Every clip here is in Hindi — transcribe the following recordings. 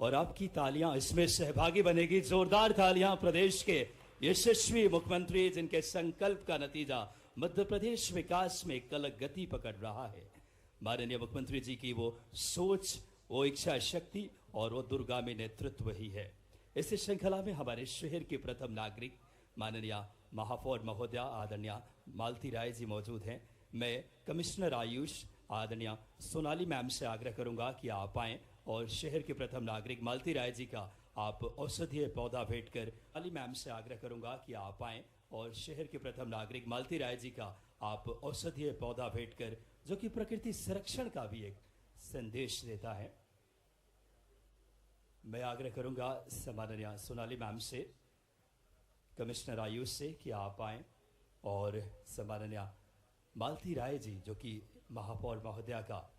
और आपकी तालियां इसमें सहभागी बनेगी। जोरदार तालियां प्रदेश के यशस्वी मुख्यमंत्री जिनके संकल्प का नतीजा मध्य प्रदेश विकास में एक अलग गति पकड़ रहा है। माननीय मुख्यमंत्री जी की वो सोच, वो इच्छा शक्ति और वो दूरगामी नेतृत्व ही है। इस श्रृंखला में हमारे शहर के प्रथम नागरिक माननीय महापौर महोदया आदरणीय मालती राय जी मौजूद हैं। मैं कमिश्नर आयुष आदरणीय सोनाली मैम से आग्रह करूंगा कि आप आएं और शहर के प्रथम नागरिक मालती राय जी का आप औषधीय पौधा भेंट कर। सोनाली मैम से आग्रह करूंगा कि आप आएं और शहर के प्रथम नागरिक मालती राय जी का आप औषधीय पौधा भेंट कर, जो कि प्रकृति संरक्षण का भी एक संदेश देता है। मैं आग्रह करूंगा माननीय सोनाली मैम से, कमिश्नर आयुष से कि आप आएं और माननीय मालती राय जी जो कि महापौर महोदया का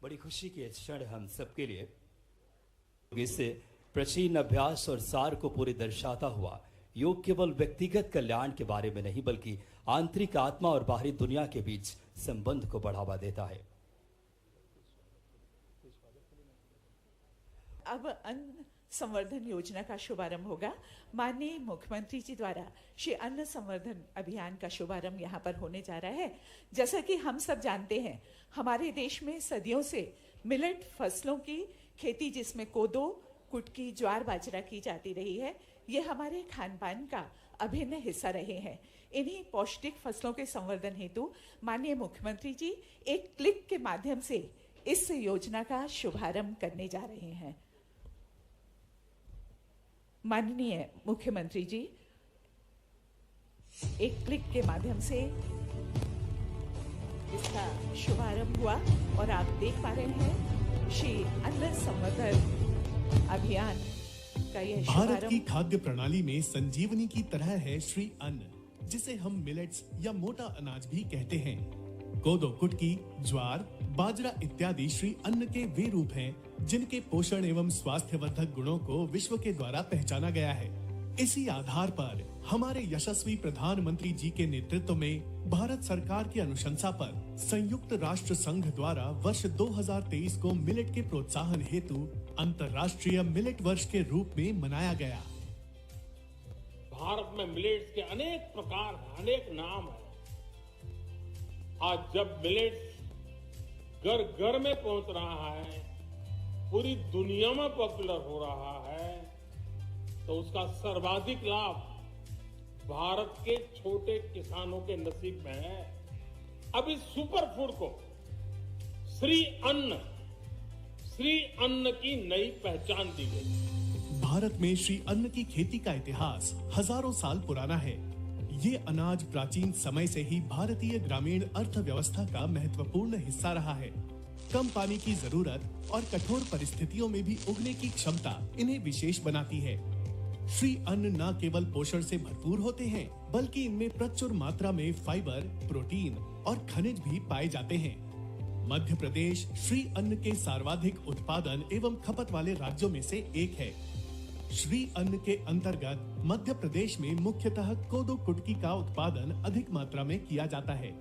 बड़ी खुशी के क्षण हम सबके लिए, इससे प्राचीन अभ्यास और सार को पूरी दर्शाता हुआ योग केवल व्यक्तिगत कल्याण के बारे में नहीं बल्कि आंतरिक आत्मा और बाहरी दुनिया के बीच संबंध को बढ़ावा देता है। अब अन्न संवर्धन योजना का शुभारंभ होगा। माननीय मुख्यमंत्री जी द्वारा श्री अन्न संवर्धन अभियान का शुभारंभ यहाँ पर होने जा रहा है। जैसा कि हम सब जानते हैं, हमारे देश में सदियों से मिलेट फसलों की खेती, जिसमें कोदो, कुटकी, ज्वार, बाजरा की जाती रही है, ये हमारे खान पान का अभिन्न हिस्सा रहे हैं। इन्हीं पौष्टिक फसलों के संवर्धन हेतु माननीय मुख्यमंत्री जी एक क्लिक के माध्यम से इस योजना का शुभारंभ करने जा रहे हैं। माननीय मुख्यमंत्री जी, एक क्लिक के माध्यम से इसका शुभारंभ हुआ और आप देख पा रहे हैं श्री अन्न संवर्धन अभियान का यह भारत की खाद्य प्रणाली में संजीवनी की तरह है श्री अन्न, जिसे हम मिलेट्स या मोटा अनाज भी कहते हैं। कोदो, कुटकी, ज्वार, बाजरा इत्यादि श्री अन्न के वे रूप हैं जिनके पोषण एवं स्वास्थ्यवर्धक गुणों को विश्व के द्वारा पहचाना गया है। इसी आधार पर हमारे यशस्वी प्रधानमंत्री जी के नेतृत्व में भारत सरकार की अनुशंसा पर संयुक्त राष्ट्र संघ द्वारा वर्ष 2023 को मिलेट के प्रोत्साहन हेतु अंतर्राष्ट्रीय मिलेट वर्ष के रूप में मनाया गया। भारत में मिलेट्स के अनेक प्रकार, अनेक नाम है। आज जब मिलेट्स घर घर में पहुंच रहा है, पूरी दुनिया में पॉपुलर हो रहा है, तो उसका सर्वाधिक लाभ भारत के छोटे किसानों के नसीब में है। अब इस सुपर फूड को श्री अन्न की नई पहचान दी गई। भारत में श्री अन्न की खेती का इतिहास हजारों साल पुराना है। ये अनाज प्राचीन समय से ही भारतीय ग्रामीण अर्थव्यवस्था का महत्वपूर्ण हिस्सा रहा है। कम पानी की जरूरत और कठोर परिस्थितियों में भी उगने की क्षमता इन्हें विशेष बनाती है। श्री अन्न न केवल पोषण से भरपूर होते हैं, बल्कि इनमें प्रचुर मात्रा में फाइबर, प्रोटीन और खनिज भी पाए जाते हैं। मध्य प्रदेश श्री अन्न के सर्वाधिक उत्पादन एवं खपत वाले राज्यों में से एक है। श्री अन्न के अंतर्गत मध्य प्रदेश में मुख्यतः कोदो, कुटकी का उत्पादन अधिक मात्रा में किया जाता है।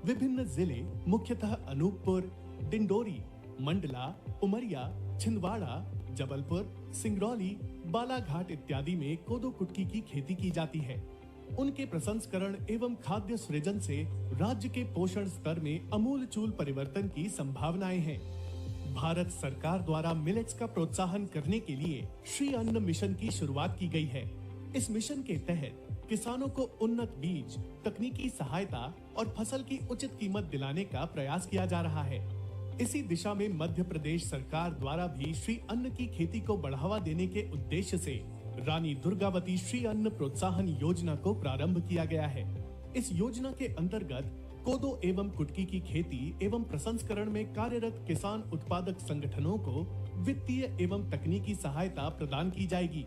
विभिन्न जिले मुख्यतः अनूपपुर, डिंडोरी, मंडला, उमरिया, छिंदवाड़ा, जबलपुर, सिंगरौली, बालाघाट इत्यादि में कोदो, कुटकी की खेती की जाती है। उनके प्रसंस्करण एवं खाद्य सृजन से राज्य के पोषण स्तर में अमूलचूल परिवर्तन की संभावनाएं हैं। भारत सरकार द्वारा मिलेट्स का प्रोत्साहन करने के लिए श्री अन्न मिशन की शुरुआत की गई है। इस मिशन के तहत किसानों को उन्नत बीज, तकनीकी सहायता और फसल की उचित कीमत दिलाने का प्रयास किया जा रहा है। इसी दिशा में मध्य प्रदेश सरकार द्वारा भी श्री अन्न की खेती को बढ़ावा देने के उद्देश्य से रानी दुर्गावती श्री अन्न प्रोत्साहन योजना को प्रारंभ किया गया है। इस योजना के अंतर्गत कोदो एवं कुटकी की खेती एवं प्रसंस्करण में कार्यरत किसान उत्पादक संगठनों को वित्तीय एवं तकनीकी सहायता प्रदान की जाएगी।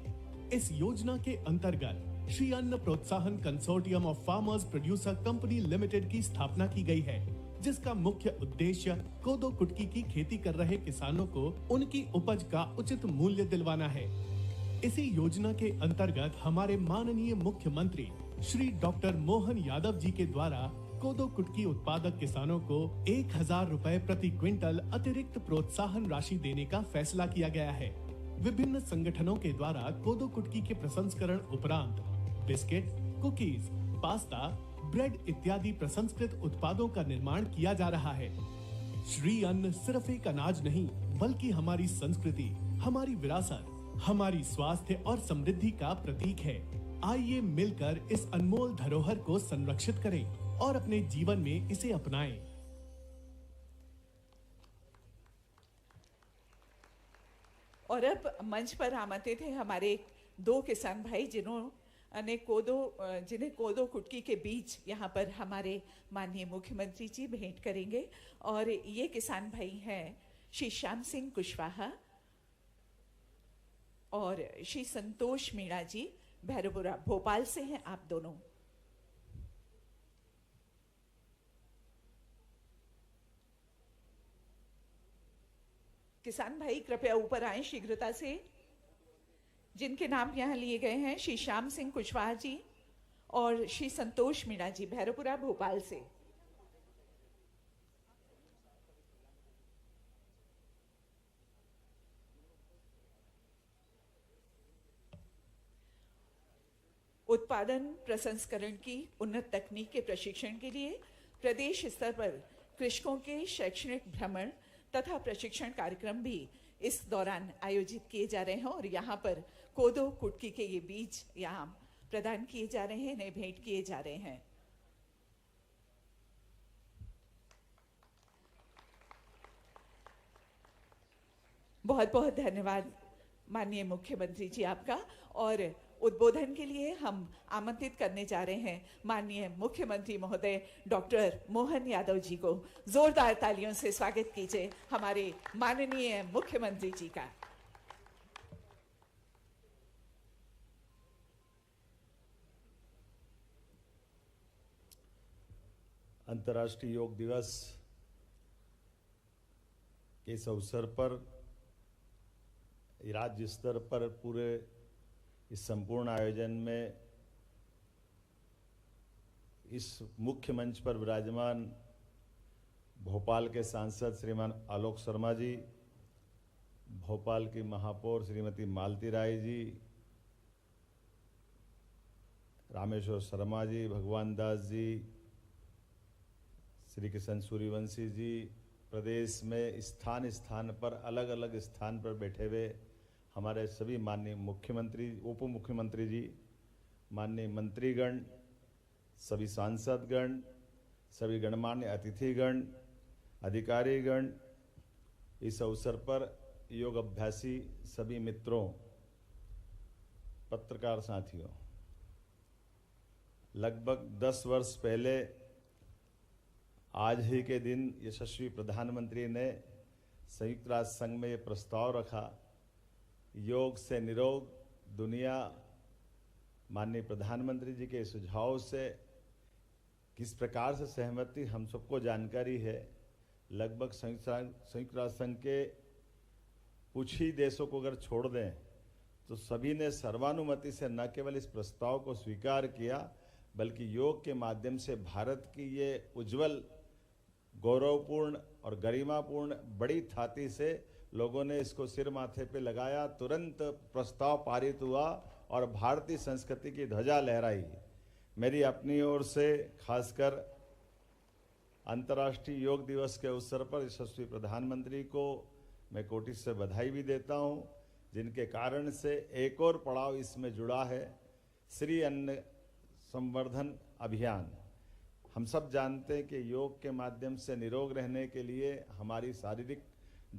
इस योजना के अंतर्गत श्री अन्न प्रोत्साहन consortium of farmers producer company limited की स्थापना की गई है, जिसका मुख्य उद्देश्य कोदो, कुटकी की खेती कर रहे किसानों को उनकी उपज का उचित मूल्य दिलवाना है। इसी योजना के अंतर्गत हमारे माननीय मुख्यमंत्री श्री डॉक्टर मोहन यादव जी के द्वारा कोदो, कुटकी उत्पादक किसानों को 1000 रुपए प्रति क्विंटल अतिरिक्त प्रोत्साहन राशि देने का फैसला किया गया है। विभिन्न संगठनों के द्वारा कोदो कुटकी के प्रसंस्करण उपरांत बिस्किट, कुकीज, पास्ता, ब्रेड इत्यादि प्रसंस्कृत उत्पादों का निर्माण किया जा रहा है। श्री अन्न सिर्फ एक अनाज नहीं, बल्कि हमारी संस्कृति, हमारी विरासत, हमारी स्वास्थ्य और समृद्धि का प्रतीक है। आइए मिलकर इस अनमोल धरोहर को संरक्षित करें और अपने जीवन में इसे अपनाएं। और अब मंच पर आमंत्रित हैं हमारे 2 किसान भाई जिन्हें कोदो कुटकी के बीज यहाँ पर हमारे माननीय मुख्यमंत्री जी भेंट करेंगे। और ये किसान भाई हैं श्री श्याम सिंह कुशवाहा और श्री संतोष मीणा जी, भैरवपुरा भोपाल से हैं आप दोनों। किसान भाई कृपया ऊपर आएं शीघ्रता से। जिनके नाम यहाँ लिए गए हैं श्री श्याम सिंह कुशवाहा जी और श्री संतोष मीणा जी, भैरवपुरा भोपाल से। उत्पादन प्रसंस्करण की उन्नत तकनीक के प्रशिक्षण के लिए प्रदेश स्तर पर कृषकों के शैक्षणिक भ्रमण तथा प्रशिक्षण कार्यक्रम भी इस दौरान आयोजित किए जा रहे हैं। और यहाँ पर कोदो कुटकी के ये बीज यहाँ प्रदान किए जा रहे हैं, इन्हें भेंट किए जा रहे हैं। बहुत बहुत धन्यवाद माननीय मुख्यमंत्री जी आपका। और उद्बोधन के लिए हम आमंत्रित करने जा रहे हैं माननीय मुख्यमंत्री महोदय डॉक्टर मोहन यादव जी को। जोरदार तालियों से स्वागत कीजिए हमारे माननीय मुख्यमंत्री जी का। अंतर्राष्ट्रीय योग दिवस के इस अवसर पर राज्य स्तर पर पूरे इस संपूर्ण आयोजन में इस मुख्य मंच पर विराजमान भोपाल के सांसद श्रीमान आलोक शर्मा जी, भोपाल की महापौर श्रीमती मालती राय जी, रामेश्वर शर्मा जी, भगवान दास जी, श्री किशन सूर्यवंशी जी, प्रदेश में स्थान स्थान पर अलग अलग स्थान पर बैठे हुए हमारे सभी माननीय मुख्यमंत्री, उप मुख्यमंत्री जी, माननीय मंत्रीगण, सभी सांसदगण, सभी गणमान्य अतिथिगण, अधिकारीगण, इस अवसर पर योग अभ्यासी सभी मित्रों, पत्रकार साथियों, लगभग 10 वर्ष पहले आज ही के दिन यशस्वी प्रधानमंत्री ने संयुक्त राष्ट्र संघ में ये प्रस्ताव रखा, योग से निरोग दुनिया। माननीय प्रधानमंत्री जी के सुझाव से किस प्रकार से सहमति हम सबको जानकारी है। लगभग संयुक्त राष्ट्र संघ के कुछ ही देशों को अगर छोड़ दें तो सभी ने सर्वानुमति से न केवल इस प्रस्ताव को स्वीकार किया, बल्कि योग के माध्यम से भारत की ये उज्जवल, गौरवपूर्ण और गरिमापूर्ण बड़ी थाती से लोगों ने इसको सिर माथे पे लगाया। तुरंत प्रस्ताव पारित हुआ और भारतीय संस्कृति की ध्वजा लहराई। मेरी अपनी ओर से खासकर अंतर्राष्ट्रीय योग दिवस के अवसर पर यशस्वी प्रधानमंत्री को मैं कोटि से बधाई भी देता हूं, जिनके कारण से एक और पड़ाव इसमें जुड़ा है, श्री अन्न संवर्धन अभियान। हम सब जानते हैं कि योग के माध्यम से निरोग रहने के लिए हमारी शारीरिक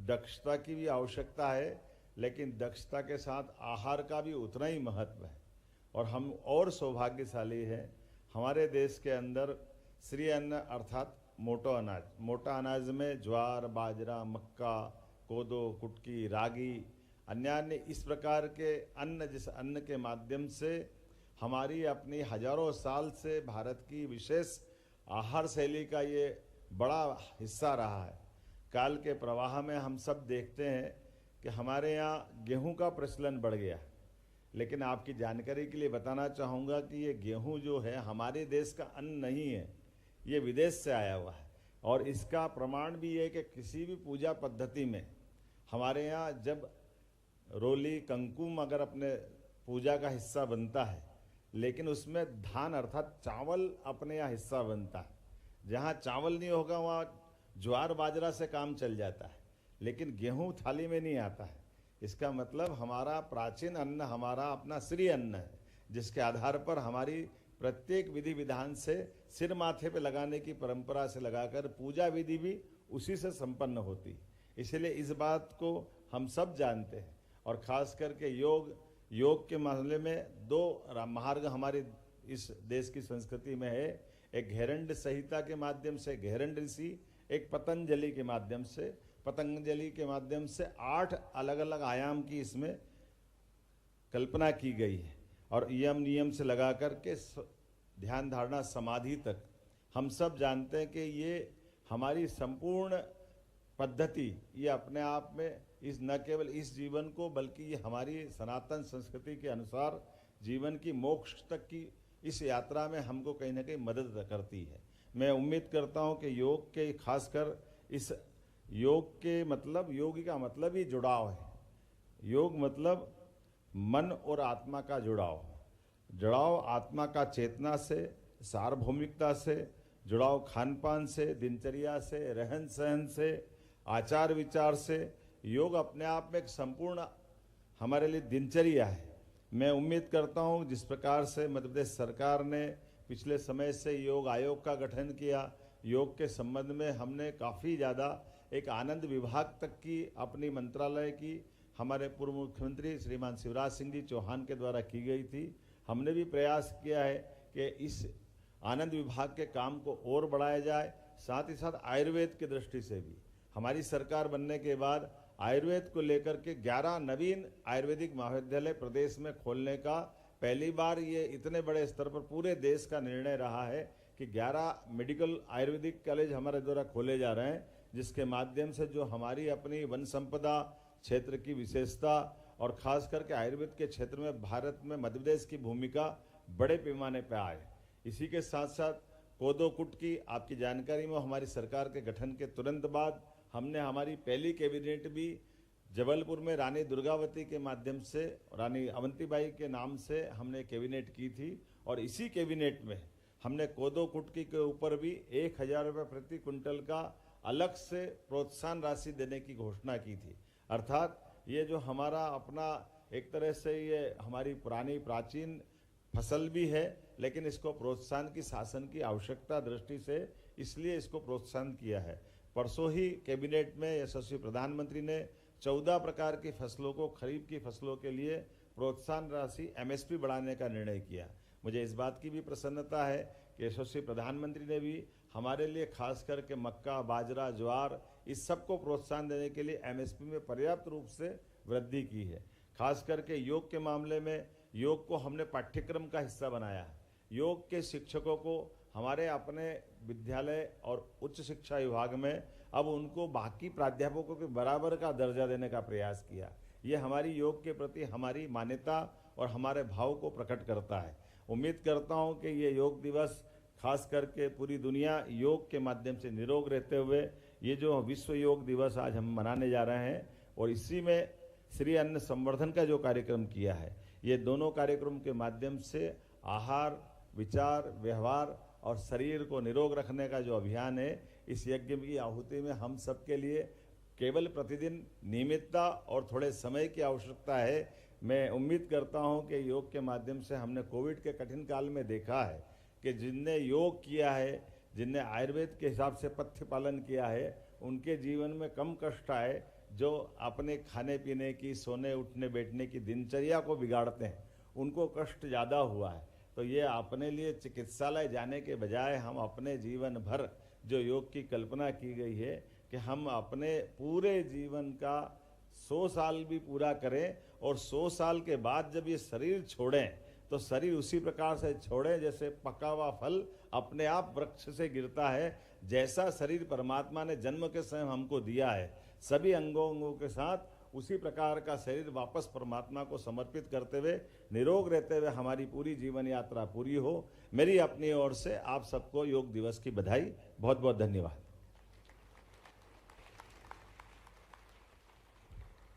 दक्षता की भी आवश्यकता है, लेकिन दक्षता के साथ आहार का भी उतना ही महत्व है। और हम और सौभाग्यशाली हैं, हमारे देश के अंदर श्री अन्न अर्थात मोटा अनाज में ज्वार, बाजरा, मक्का, कोदो, कुटकी, रागी, अन्य इस प्रकार के अन्न, जिस अन्न के माध्यम से हमारी अपनी हजारों साल से भारत की विशेष आहार शैली का ये बड़ा हिस्सा रहा है। काल के प्रवाह में हम सब देखते हैं कि हमारे यहाँ गेहूं का प्रचलन बढ़ गया, लेकिन आपकी जानकारी के लिए बताना चाहूँगा कि ये गेहूं जो है हमारे देश का अन्न नहीं है, ये विदेश से आया हुआ है। और इसका प्रमाण भी है कि किसी भी पूजा पद्धति में हमारे यहाँ जब रोली कंकुम अगर अपने पूजा का हिस्सा बनता है, लेकिन उसमें धान अर्थात चावल अपने यहाँ हिस्सा बनता है। जहाँ चावल नहीं होगा वहाँ ज्वार बाजरा से काम चल जाता है, लेकिन गेहूं थाली में नहीं आता है। इसका मतलब हमारा प्राचीन अन्न हमारा अपना श्री अन्न है, जिसके आधार पर हमारी प्रत्येक विधि विधान से सिर माथे पे लगाने की परंपरा से लगाकर पूजा विधि भी उसी से संपन्न होती। इसलिए इस बात को हम सब जानते हैं, और खास करके योग के मामले में दो मार्ग हमारे इस देश की संस्कृति में है। एक घेरंड संहिता के माध्यम से घेरंड ऋषि, एक पतंजलि के माध्यम से। पतंजलि के माध्यम से 8 अलग अलग आयाम की इसमें कल्पना की गई है, और यम नियम से लगा करके ध्यान धारणा समाधि तक हम सब जानते हैं कि ये हमारी संपूर्ण पद्धति ये अपने आप में इस न केवल इस जीवन को बल्कि ये हमारी सनातन संस्कृति के अनुसार जीवन की मोक्ष तक की इस यात्रा में हमको कहीं ना कहीं मदद करती है। मैं उम्मीद करता हूँ कि योग के खासकर इस योग के मतलब योगी का मतलब ही जुड़ाव है। योग मतलब मन और आत्मा का जुड़ाव आत्मा का चेतना से, सार्वभौमिकता से, जुड़ाव खान पान से, दिनचर्या से, रहन सहन से, आचार विचार से। योग अपने आप में एक संपूर्ण हमारे लिए दिनचर्या है। मैं उम्मीद करता हूँ जिस प्रकार से मध्य प्रदेश सरकार ने पिछले समय से योग आयोग का गठन किया, योग के संबंध में हमने काफ़ी ज़्यादा एक आनंद विभाग तक की अपनी मंत्रालय की हमारे पूर्व मुख्यमंत्री श्रीमान शिवराज सिंह जी चौहान के द्वारा की गई थी। हमने भी प्रयास किया है कि इस आनंद विभाग के काम को और बढ़ाया जाए। साथ ही साथ आयुर्वेद की दृष्टि से भी हमारी सरकार बनने के बाद आयुर्वेद को लेकर के 11 नवीन आयुर्वेदिक महाविद्यालय प्रदेश में खोलने का पहली बार ये इतने बड़े स्तर पर पूरे देश का निर्णय रहा है कि 11 मेडिकल आयुर्वेदिक कॉलेज हमारे द्वारा खोले जा रहे हैं, जिसके माध्यम से जो हमारी अपनी वन संपदा क्षेत्र की विशेषता और खास करके आयुर्वेद के क्षेत्र में भारत में मध्य प्रदेश की भूमिका बड़े पैमाने पर आए। इसी के साथ साथ कोदो कुट की आपकी जानकारी में हमारी सरकार के गठन के तुरंत बाद हमने हमारी पहली कैबिनेट भी जबलपुर में रानी दुर्गावती के माध्यम से, रानी अवंतीबाई के नाम से हमने कैबिनेट की थी, और इसी कैबिनेट में हमने कोदो कुटकी के ऊपर भी 1000 रुपये प्रति क्विंटल का अलग से प्रोत्साहन राशि देने की घोषणा की थी। अर्थात ये जो हमारा अपना एक तरह से ये हमारी पुरानी प्राचीन फसल भी है, लेकिन इसको प्रोत्साहन की शासन की आवश्यकता दृष्टि से इसलिए इसको प्रोत्साहन किया है। परसों ही कैबिनेट में यशस्वी प्रधानमंत्री ने 14 प्रकार की फसलों को खरीफ की फसलों के लिए प्रोत्साहन राशि MSP बढ़ाने का निर्णय किया। मुझे इस बात की भी प्रसन्नता है कि यशस्वी प्रधानमंत्री ने भी हमारे लिए खास करके मक्का, बाजरा, ज्वार इस सब को प्रोत्साहन देने के लिए MSP में पर्याप्त रूप से वृद्धि की है। खास करके योग के मामले में योग को हमने पाठ्यक्रम का हिस्सा बनाया है। योग के शिक्षकों को हमारे अपने विद्यालय और उच्च शिक्षा विभाग में अब उनको बाकी प्राध्यापकों के बराबर का दर्जा देने का प्रयास किया। ये हमारी योग के प्रति हमारी मान्यता और हमारे भाव को प्रकट करता है। उम्मीद करता हूँ कि ये योग दिवस खास करके पूरी दुनिया योग के माध्यम से निरोग रहते हुए ये जो विश्व योग दिवस आज हम मनाने जा रहे हैं, और इसी में श्री अन्न संवर्धन का जो कार्यक्रम किया है, ये दोनों कार्यक्रम के माध्यम से आहार, विचार, व्यवहार और शरीर को निरोग रखने का जो अभियान है, इस यज्ञ की आहुति में हम सबके लिए केवल प्रतिदिन नियमितता और थोड़े समय की आवश्यकता है। मैं उम्मीद करता हूं कि योग के माध्यम से हमने कोविड के कठिन काल में देखा है कि जिनने योग किया है, जिनने आयुर्वेद के हिसाब से पथ्य पालन किया है, उनके जीवन में कम कष्ट आए। जो अपने खाने पीने की, सोने उठने बैठने की दिनचर्या को बिगाड़ते हैं, उनको कष्ट ज़्यादा हुआ है। तो ये अपने लिए चिकित्सालय जाने के बजाय हम अपने जीवन भर जो योग की कल्पना की गई है कि हम अपने पूरे जीवन का 100 साल भी पूरा करें, और 100 साल के बाद जब ये शरीर छोड़ें तो शरीर उसी प्रकार से छोड़ें जैसे पका हुआ फल अपने आप वृक्ष से गिरता है। जैसा शरीर परमात्मा ने जन्म के समय हमको दिया है, सभी अंगों के साथ उसी प्रकार का शरीर वापस परमात्मा को समर्पित करते हुए निरोग रहते हुए हमारी पूरी जीवन यात्रा पूरी हो। मेरी अपनी ओर से आप सबको योग दिवस की बधाई। बहुत बहुत धन्यवाद।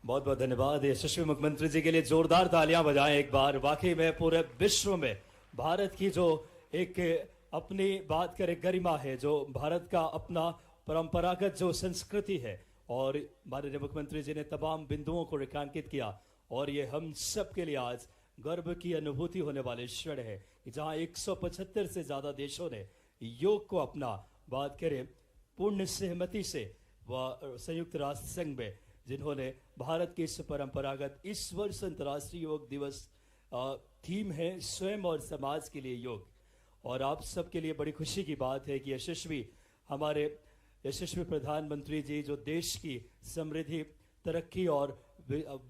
बहुत बहुत धन्यवाद यशस्वी मुख्यमंत्री जी के लिए जोरदार तालियां बजाएं एक बार। वाकई में पूरे विश्व में भारत की जो एक अपनी बात करें गरिमा है, जो भारत का अपना परंपरागत जो संस्कृति है, और माननीय मुख्यमंत्री जी ने तमाम बिंदुओं को रेखांकित किया। और ये हम सब के लिए आज गर्व की अनुभूति होने वाले क्षण है कि जहां 175 से ज्यादा देशों ने योग को अपना बात करें पूर्ण सहमति से व संयुक्त राष्ट्र संघ में जिन्होंने भारत के इस परंपरागत इस वर्ष अंतर्राष्ट्रीय योग दिवस थीम है स्वयं और समाज के लिए योग। और आप सबके लिए बड़ी खुशी की बात है कि हमारे यशस्वी प्रधानमंत्री जी जो देश की समृद्धि, तरक्की और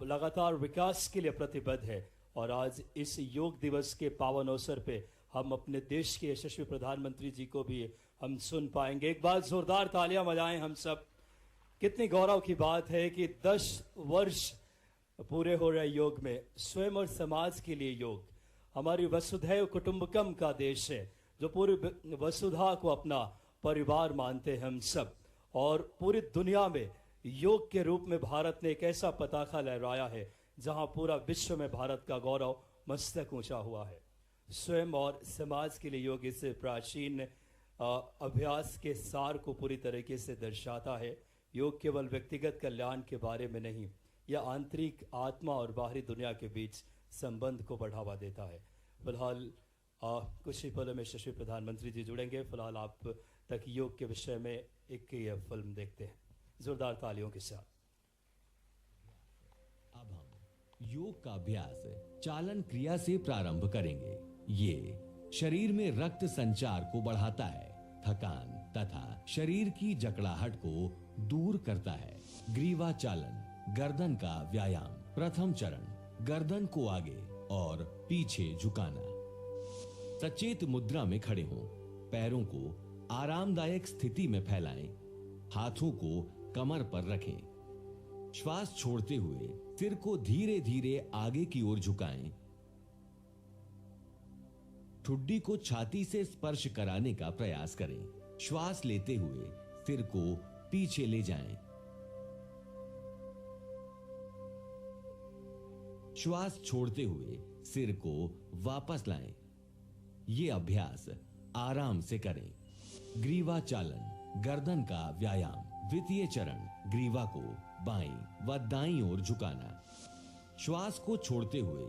लगातार विकास के लिए प्रतिबद्ध है, और आज इस योग दिवस के पावन अवसर पे हम अपने देश के यशस्वी प्रधानमंत्री जी को भी हम सुन पाएंगे। एक बार जोरदार तालियां बजाएं हम सब। कितनी गौरव की बात है कि 10 वर्ष पूरे हो रहे योग में स्वयं और समाज के लिए योग। हमारी वसुधैव कुटुंबकम का देश है, जो पूरी वसुधा को अपना परिवार मानते हैं हम सब, और पूरी दुनिया में योग के रूप में भारत ने एक ऐसा पताका लहराया है जहां पूरा विश्व में भारत का गौरव मस्तक ऊंचा हुआ है। स्वयं और समाज के लिए योग इस प्राचीन अभ्यास के सार को पूरी तरीके से दर्शाता है। योग केवल व्यक्तिगत कल्याण के बारे में नहीं, यह आंतरिक आत्मा और बाहरी दुनिया के बीच संबंध को बढ़ावा देता है। फिलहाल कुछ ही पलों में यशस्वी प्रधानमंत्री जी जुड़ेंगे। फिलहाल आप तक योग के विषय में एक ये फिल्म देखते हैं जोरदार तालियों के साथ। अब हम योग का अभ्यास चालन क्रिया से प्रारंभ करेंगे। ये शरीर में रक्त संचार को बढ़ाता है, थकान तथा शरीर की जकड़ाहट को दूर करता है। ग्रीवा चालन, गर्दन का व्यायाम। प्रथम चरण, गर्दन को आगे और पीछे झुकाना। सचेत मुद्रा में खड़े हों, पैरों को आरामदायक स्थिति में फैलाएं, हाथों को कमर पर रखें। श्वास छोड़ते हुए सिर को धीरे धीरे आगे की ओर झुकाएं। ठुड्डी को छाती से स्पर्श कराने का प्रयास करें। श्वास लेते हुए सिर को पीछे ले जाएं। श्वास छोड़ते हुए सिर को वापस लाएं। ये अभ्यास आराम से करें। ग्रीवा चालन, गर्दन का व्यायाम। द्वितीय चरण, ग्रीवा को बाईं व दाईं ओर झुकाना। श्वास को छोड़ते हुए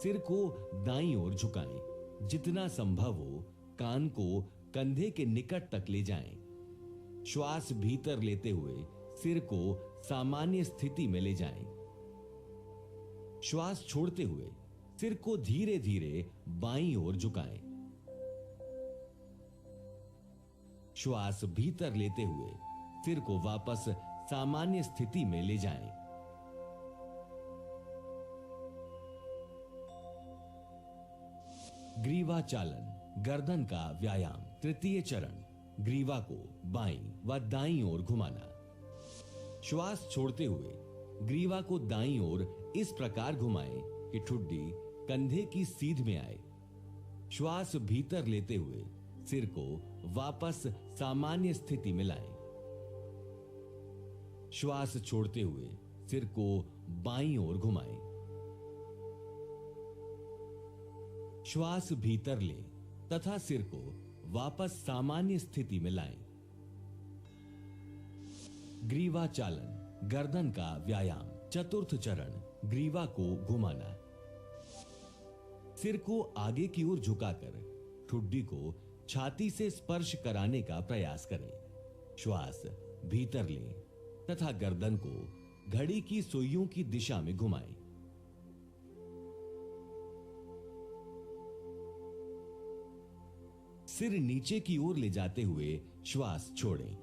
सिर को दाईं ओर झुकाएं। जितना संभव हो कान को कंधे के निकट तक ले जाएं। श्वास भीतर लेते हुए सिर को सामान्य स्थिति में ले जाएं। श्वास छोड़ते हुए सिर को धीरे धीरे बाईं ओर झुकाएं। श्वास भीतर लेते हुए सिर को वापस सामान्य स्थिति में ले जाएं। ग्रीवा चालन, गर्दन का व्यायाम। तृतीय चरण, ग्रीवा को बाईं व दाईं ओर घुमाना। श्वास छोड़ते हुए ग्रीवा को दाईं ओर इस प्रकार घुमाएं कि ठुड्डी कंधे की सीध में आए। श्वास भीतर लेते हुए सिर को वापस सामान्य स्थिति में लाएं। श्वास छोड़ते हुए सिर को बाईं ओर घुमाएं। श्वास भीतर लें तथा सिर को वापस सामान्य स्थिति में लाएं। ग्रीवा चालन, गर्दन का व्यायाम। चतुर्थ चरण, ग्रीवा को घुमाना। सिर को आगे की ओर झुकाकर ठुड्डी को छाती से स्पर्श कराने का प्रयास करें। श्वास भीतर लें तथा गर्दन को घड़ी की सुइयों की दिशा में घुमाएं। सिर नीचे की ओर ले जाते हुए श्वास छोड़ें।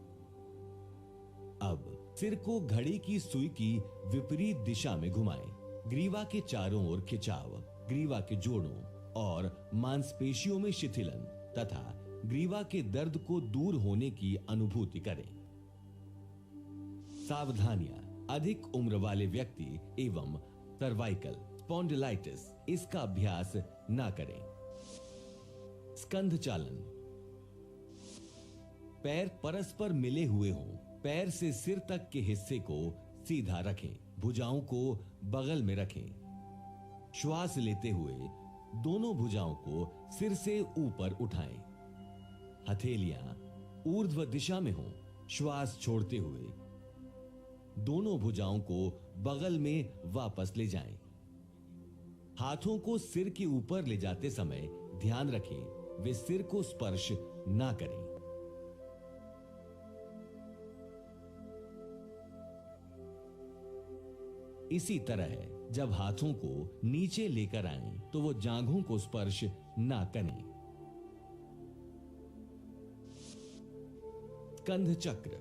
अब सिर को घड़ी की सुई की विपरीत दिशा में घुमाएं। ग्रीवा के चारों ओर खिंचाव, ग्रीवा के जोड़ों और मांसपेशियों में शिथिलन तथा ग्रीवा के दर्द को दूर होने की अनुभूति करें। सावधानियां, अधिक उम्र वाले व्यक्ति एवं सर्वाइकल स्पॉन्डिलाइटिस इसका अभ्यास ना करें। स्कंध चालन, पैर परस्पर मिले हुए हों। पैर से सिर तक के हिस्से को सीधा रखें। भुजाओं को बगल में रखें। श्वास लेते हुए दोनों भुजाओं को सिर से ऊपर उठाएं। हथेलियां ऊर्ध्व दिशा में हों। श्वास छोड़ते हुए दोनों भुजाओं को बगल में वापस ले जाएं। हाथों को सिर के ऊपर ले जाते समय ध्यान रखें वे सिर को स्पर्श ना करें। इसी तरह जब हाथों को नीचे लेकर आएं तो वो जांघों को स्पर्श ना करें। स्कंध चक्र।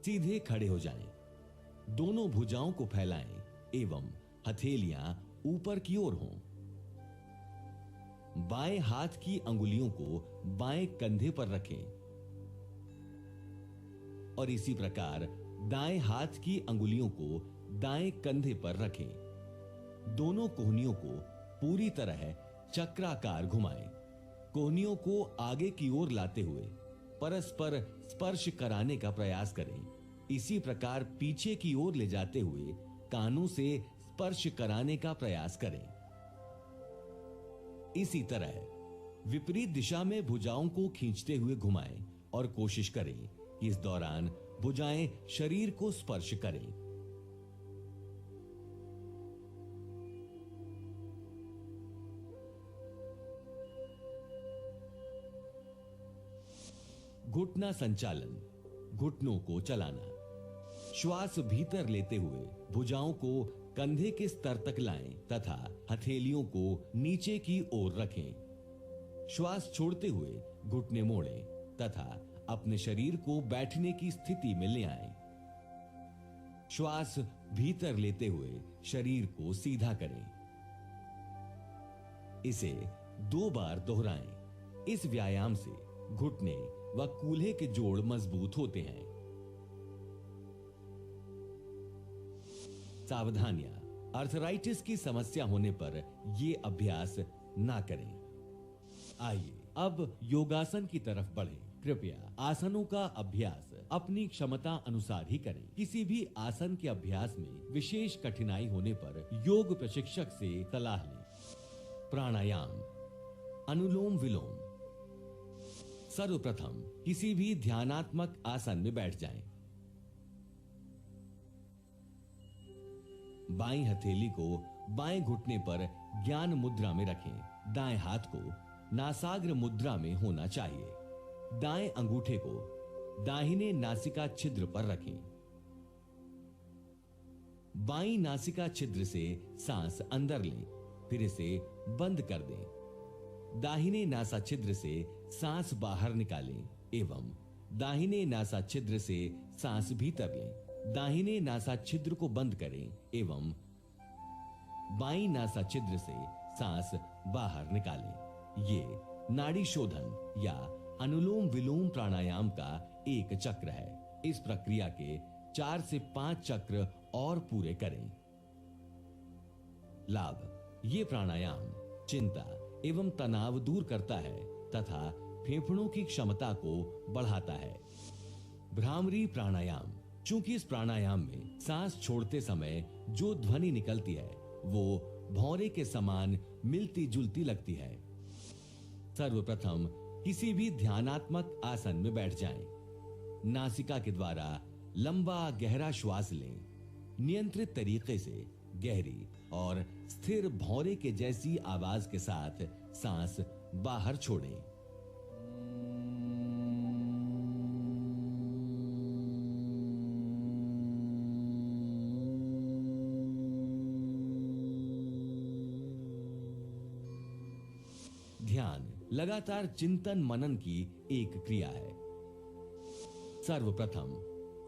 सीधे खड़े हो जाएं। दोनों भुजाओं को फैलाएं एवं हथेलियां ऊपर की ओर हों। बाएं हाथ की अंगुलियों को बाएं कंधे पर रखें और इसी प्रकार दाएं हाथ की अंगुलियों को दाएं कंधे पर रखें। दोनों कोहनियों को पूरी तरह चक्राकार घुमाएं। कोहनियों को आगे की ओर लाते हुए परस्पर स्पर्श कराने का प्रयास करें। इसी प्रकार पीछे की ओर ले जाते हुए कानों से स्पर्श कराने का प्रयास करें। इसी तरह विपरीत दिशा में भुजाओं को खींचते हुए घुमाएं और कोशिश करें कि इस दौरान भुजाएं शरीर को स्पर्श करें। घुटना संचालन। घुटनों को चलाना। श्वास भीतर लेते हुए भुजाओं को कंधे के स्तर तक लाएं तथा हथेलियों को नीचे की ओर रखें। श्वास छोड़ते हुए घुटने मोड़ें तथा अपने शरीर को बैठने की स्थिति में ले आएं। श्वास भीतर लेते हुए शरीर को सीधा करें। इसे 2 बार दोहराएं। इस व्यायाम से घुटने व कूल्हे के जोड़ मजबूत होते हैं। सावधानियां। अर्थराइटिस की समस्या होने पर यह अभ्यास ना करें। आइए अब योगासन की तरफ बढ़ें। कृपया आसनों का अभ्यास अपनी क्षमता अनुसार ही करें। किसी भी आसन के अभ्यास में विशेष कठिनाई होने पर योग प्रशिक्षक से सलाह लें। प्राणायाम। अनुलोम विलोम। सर्वप्रथम किसी भी ध्यानात्मक आसन में बैठ जाएं। बाईं हथेली को बाएं घुटने पर ज्ञान मुद्रा में रखें। दाएं हाथ को नासाग्र मुद्रा में होना चाहिए। दाएं अंगूठे को दाहिने नासिका छिद्र पर रखें। बाईं नासिका छिद्र से सांस अंदर लें, फिर इसे बंद कर दें। दाहिने नासा छिद्र से सांस बाहर निकालें एवं दाहिने नासा छिद्र से सांस भीतर लें। दाहिने नासा छिद्र को बंद करें एवं बाईं नासा छिद्र से सांस बाहर निकालें। ये नाड़ी शोधन या अनुलोम विलोम प्राणायाम का एक चक्र है। इस प्रक्रिया के 4 से 5 चक्र और पूरे करें। लाभ। ये प्राणायाम चिंता एवं तनाव दूर करता है तथा फेफड़ों की क्षमता को बढ़ाता है। भ्रामरी प्राणायाम। चूंकि इस प्राणायाम में सांस छोड़ते समय जो ध्वनि निकलती है वो भौरे के समान मिलती जुलती लगती है। सर्वप्रथम किसी भी ध्यानात्मक आसन में बैठ जाएं। नासिका के द्वारा लंबा गहरा श्वास लें। नियंत्रित तरीके से गहरी और स्थिर भौरे के जैसी आवाज के साथ सांस बाहर छोड़ें। ध्यान लगातार चिंतन मनन की एक क्रिया है। सर्वप्रथम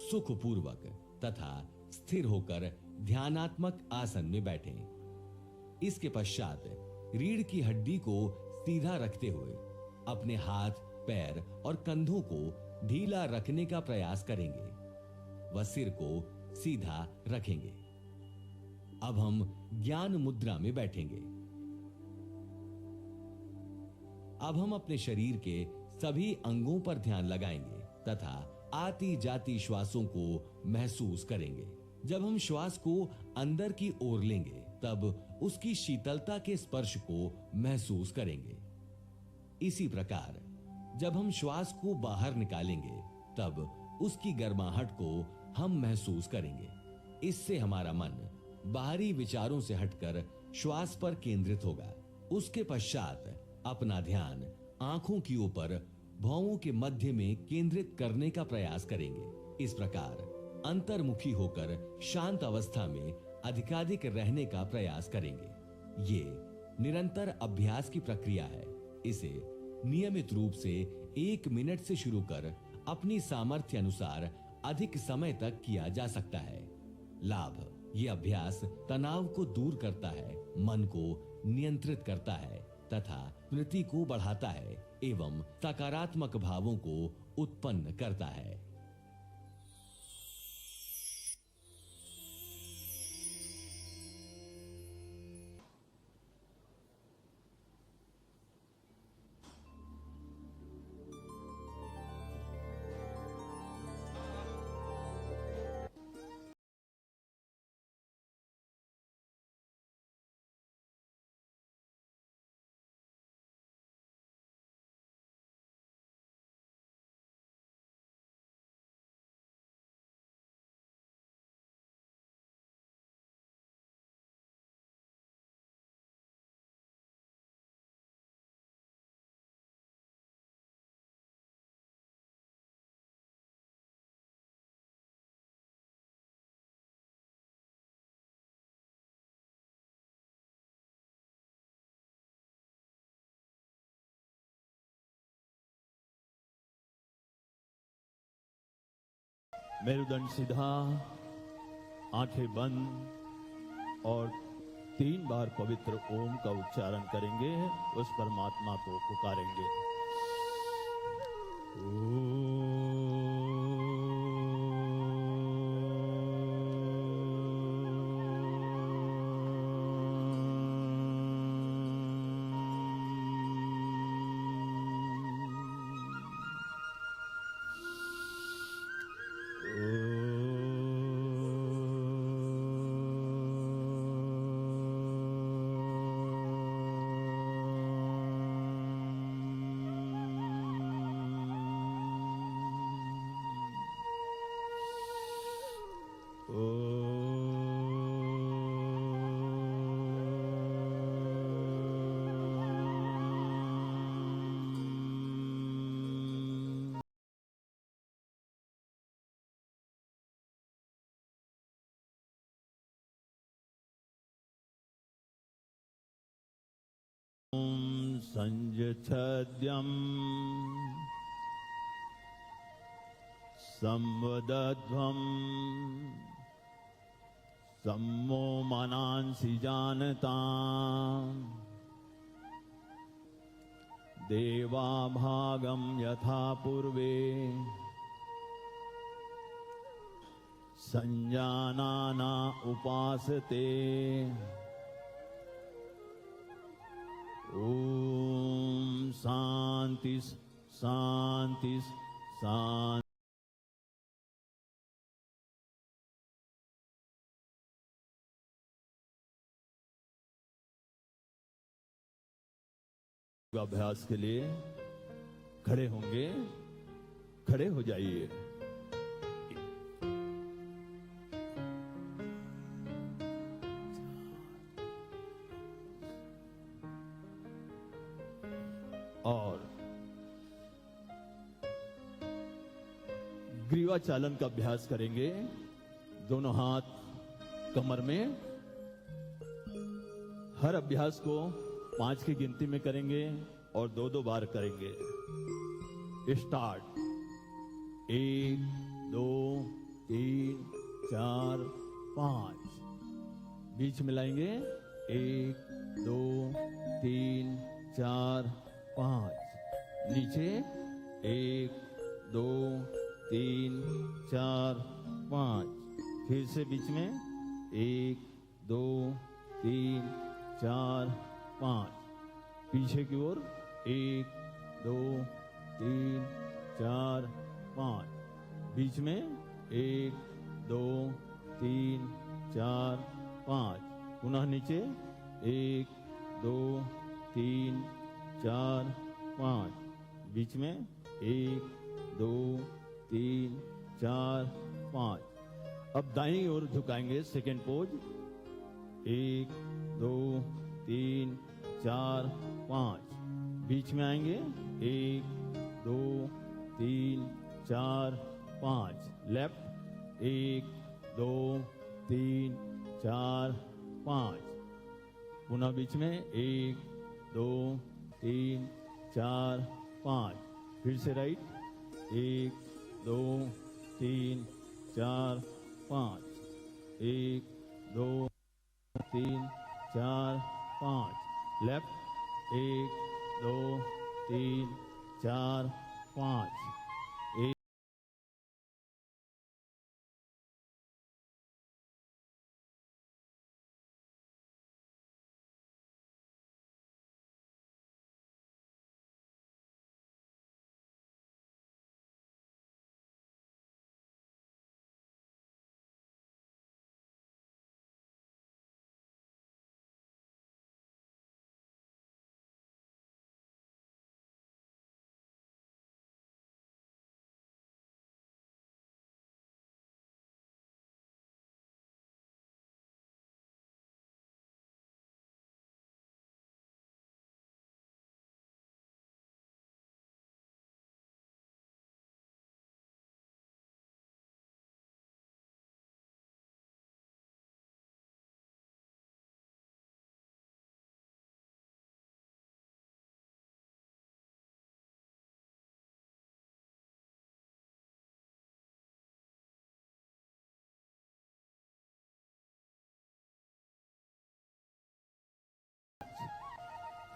सुखपूर्वक तथा स्थिर होकर ध्यानात्मक आसन में बैठें। इसके पश्चात रीढ़ की हड्डी को सीधा रखते हुए अपने हाथ, पैर और कंधों को ढीला रखने का प्रयास करेंगे व सिर को सीधा रखेंगे। अब हम ज्ञान मुद्रा में बैठेंगे। अब हम अपने शरीर के सभी अंगों पर ध्यान लगाएंगे तथा आती जाती श्वासों को महसूस करेंगे। जब हम श्वास को अंदर की ओर लेंगे तब उसकी शीतलता के स्पर्श को महसूस करेंगे। इसी प्रकार जब हम श्वास को बाहर निकालेंगे तब उसकी गर्माहट को हम महसूस करेंगे। इससे हमारा मन बाहरी विचारों से हटकर श्वास पर केंद्रित होगा। उसके पश्चात अपना ध्यान आंखों की ऊपर भौंहों के मध्य में केंद्रित करने का प्रयास करेंगे। इस प्रकार अंतर्मुखी होकर शांत अवस्था में अधिकाधिक रहने का प्रयास करेंगे। ये निरंतर अभ्यास की प्रक्रिया है। इसे नियमित रूप से 1 मिनट से शुरू कर अपनी सामर्थ्य अनुसार अधिक समय तक किया जा सकता है। लाभ: ये अभ्यास तनाव को दूर करता है, मन को नियंत्रित करता है तथा स्मृति को बढ़ाता है एवं सकारात्मक भावों को उत्पन्न करता है। मेरुदंड सीधा, आंखें बंद और 3 बार पवित्र ओम का उच्चारण करेंगे। उस परमात्मा को पुकारेंगे। ओम संजच्छद्यं संवदध्वं सम्मो मनांसि जानताम् देवाभागं यथा पूर्वे संजानाना उपासते ओम शांति शांति शांति। अभ्यास के लिए खड़े होंगे, खड़े हो जाइए। और ग्रीवा चालन का अभ्यास करेंगे। दोनों हाथ कमर में। हर अभ्यास को 5 की गिनती में करेंगे और 2-2 बार करेंगे। स्टार्ट। 1 2 3 4 5। बीच में लाएंगे। 1 2 3 4 5। नीचे 1 2 3 4 5। फिर से बीच में 1 2 3 4 5। पीछे की ओर 1 2 3 4 5। बीच में 1 2 3 4 5 पुनः नीचे 1 2 3 4 5 बीच में 1 2 3 4 5 अब दाईं ओर झुकाएंगे सेकेंड पोज 1 2 3 4 5 बीच में आएंगे 1 2 3 4 5 लेफ्ट 1 2 3 4 5 पुनः बीच में 1 2 3 4 5 फिर से राइट 1 2 3 4 5 1 2 3 4 5 लेफ्ट 1 2 3 4 5 1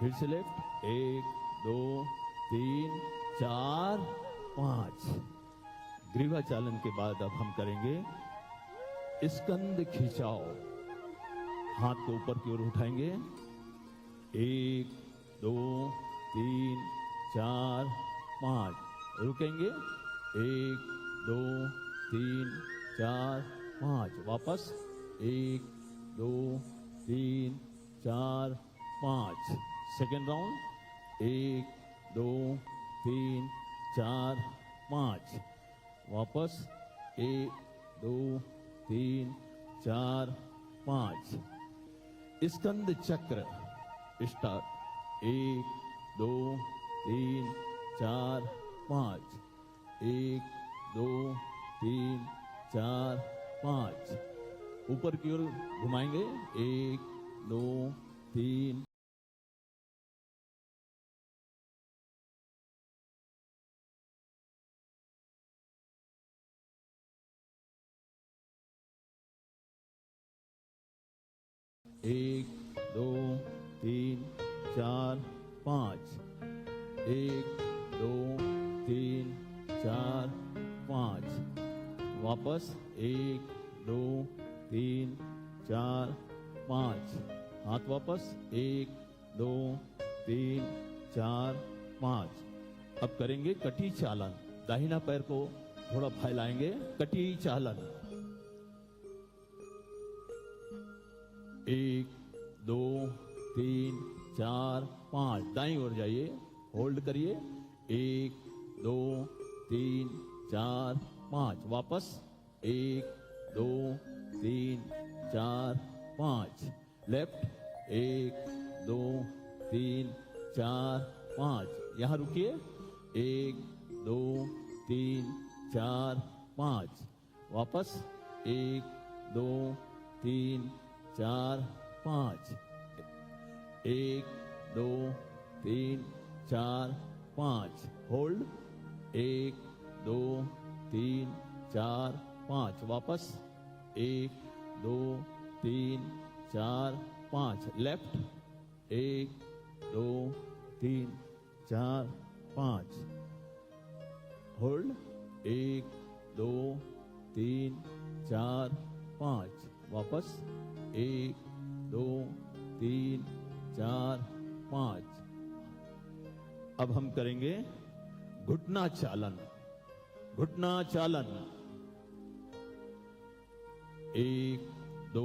फिर से लेफ्ट 1 2 3 4 5 ग्रीवा चालन के बाद अब हम करेंगे स्कंद खिंचाओ हाथ को ऊपर की ओर उठाएंगे 1 2 3 4 5 रुकेंगे 1 2 3 4 5 वापस 1 2 3 4 5 सेकेंड राउंड 1 2 3 4 5 वापस 1 2 3 4 5 स्कंद चक्र स्टार्ट 1 2 3 4 5 1 2 3 4 5 ऊपर की ओर घुमाएंगे 1 2 3 1 2 3 4 5 1 2 3 4 5 वापस 1 2 3 4 5 हाथ वापस 1 2 3 4 5 अब करेंगे कटी चालन दाहिना पैर को थोड़ा फैलाएंगे कटी चालन 1 2 3 4 5 दाईं ओर जाइए होल्ड करिए 1 2 3 4 5 वापस 1 2 3 4 5 लेफ्ट 1 2 3 4 5 यहाँ रुकिए 1 2 3 4 5 वापस 1 2 3 4 5 1 2 3 4 5 होल्ड 1 2 3 4 5 वापस 1 2 3 4 5 लेफ्ट 1 2 3 4 5 होल्ड 1 2 3 4 5 वापस 1 2 3 4 5 अब हम करेंगे घुटना चालन 1 2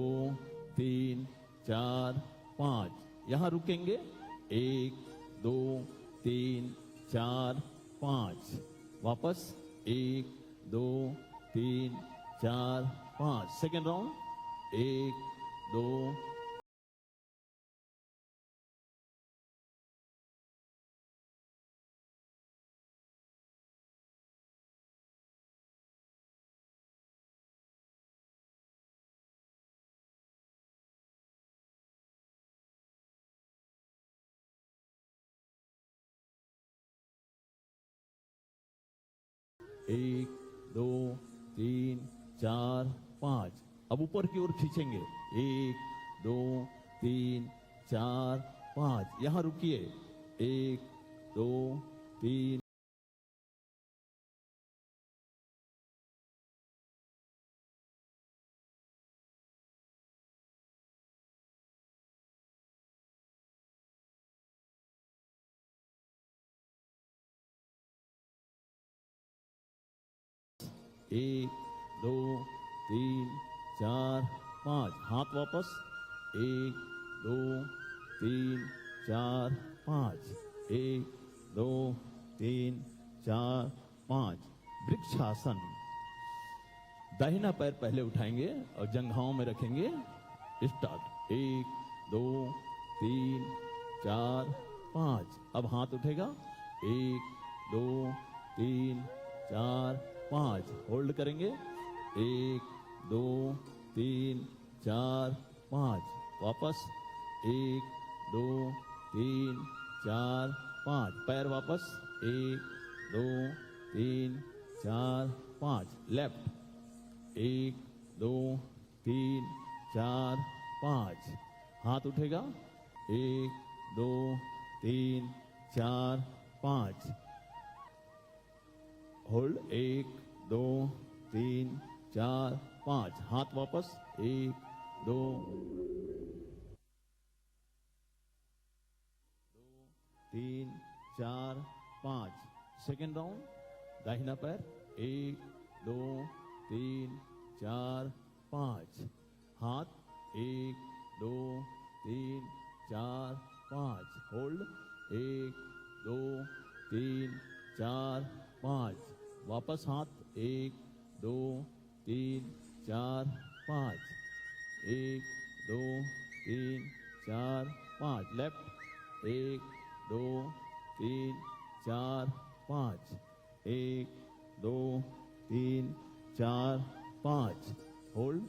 3 4 5 यहां रुकेंगे 1 2 3 4 5 वापस 1 2 3 4 5 सेकेंड राउंड 1 2 1 2 3 4 5 अब ऊपर की ओर खींचेंगे 1 2 3 4 5 यहां रुकिए 1 2 3 1 2 3 4 5 हाथ वापस 1 2 3 4 5 1 2 3 4 5 वृक्षासन दाहिना पैर पहले उठाएंगे और जंघाओं में रखेंगे स्टार्ट 1 2 3 4 5 अब हाथ उठेगा 1 2 3 4 5 होल्ड करेंगे 1 2 3 4 5 वापस 1 2 3 4 5 पैर वापस 1 2 3 4 5 लेफ्ट 1 2 3 4 5 हाथ उठेगा 1 2 3 4 5 होल्ड 1 2 3 4 5 हाथ वापस 1 2 3 4 5 सेकेंड राउंड दाहिना पैर 1 2 3 4 5 हाथ 1 2 3 4 5 होल्ड 1 2 3 4 5 वापस हाथ 1 2 3 4 5 1 2 3 4 5 लेफ्ट 1 2 3 4 5 1 2 3 4 5 होल्ड